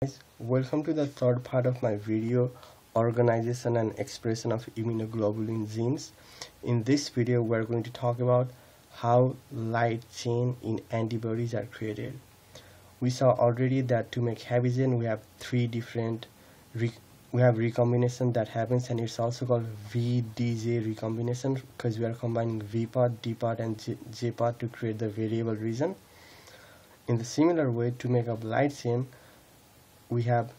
Guys, welcome to the third part of my video, organization and expression of immunoglobulin genes. In this video we're going to talk about how light chain in antibodies are created. We saw already that to make heavy chain we have three different recombination that happens, and it's also called VDJ recombination because we are combining V part, D part and J part to create the variable region. In the similar way, to make up light chain we have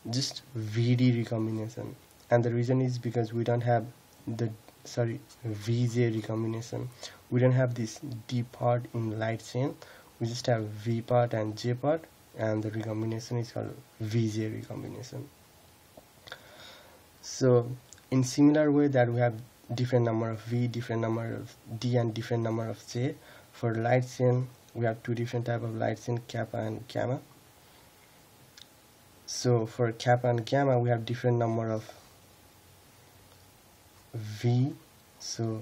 just VD recombination, and the reason is because we don't have the VJ recombination. We don't have this D part in light chain. We just have V part and J part, and the recombination is called VJ recombination. So in similar way that we have different number of V, different number of D and different number of J, for light chain we have two different type of light chain, kappa and gamma. So for kappa and gamma we have different number of V. So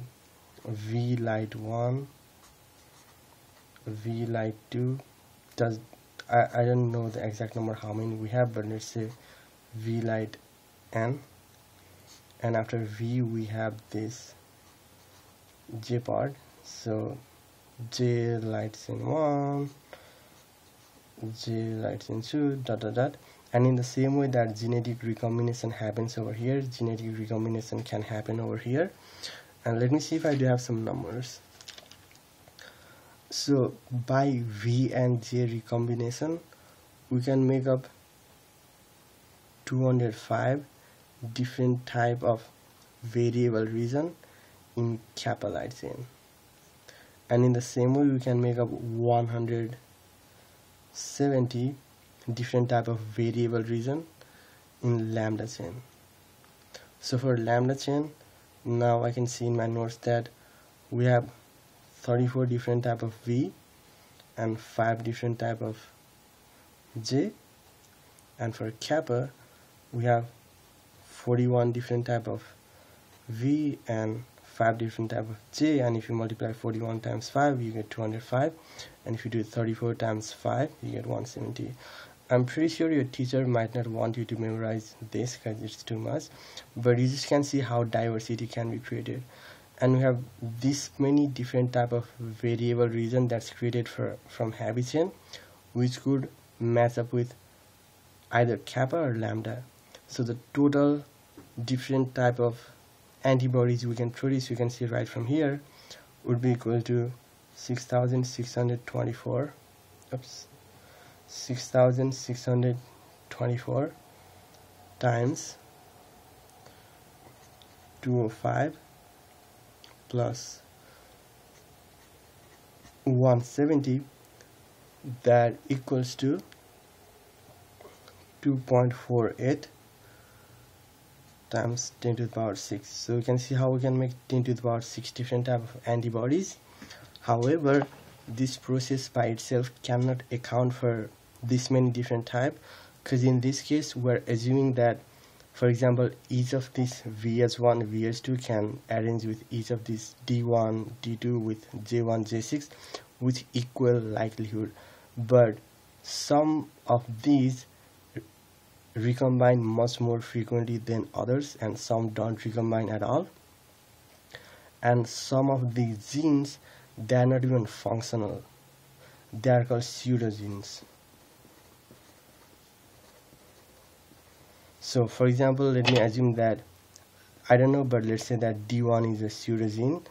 V light 1, V light 2, I don't know the exact number how many we have, but let's say V light n, and after V we have this J part. So J lights in 1, J lights in 2, dot dot dot. And in the same way that genetic recombination happens over here, genetic recombination can happen over here. And let me see if I do have some numbers. So by V and J recombination we can make up 205 different type of variable region in kappa light chain, and in the same way we can make up 170 different type of variable region in lambda chain. So for lambda chain, now I can see in my notes that we have 34 different type of V and 5 different type of J, and for kappa we have 41 different type of V and 5 different type of J, and if you multiply 41 times 5 you get 205, and if you do 34 times 5 you get 170. I'm pretty sure your teacher might not want you to memorize this because it's too much, but you just can see how diversity can be created. And we have this many different type of variable region that's created from heavy chain, which could match up with either kappa or lambda. So the total different type of antibodies we can produce, you can see right from here, would be equal to 6,624 times 205 plus 170, that equals to 2.48 times 10 to the power 6. So you can see how we can make 10 to the power 6 different type of antibodies. However, this process by itself cannot account for this many different type, because in this case we're assuming that, for example, each of these VS1, VS2 can arrange with each of these D1, D2 with J1, J6 with equal likelihood, but some of these recombine much more frequently than others, and some don't recombine at all, and some of these genes, they are not even functional. They are called pseudogenes. So for example, let me assume that, I don't know, but let's say that D1 is a pseudogene.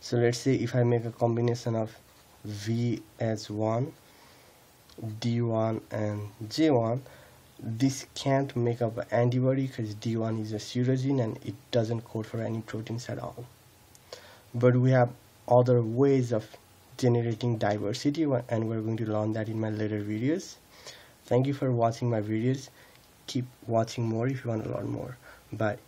So let's say if I make a combination of VS1, D1 and J1, this can't make up an antibody because D1 is a pseudogene and it doesn't code for any proteins at all. But we have other ways of generating diversity, and we're going to learn that in my later videos. Thank you for watching my videos. Keep watching more if you want to learn more. Bye.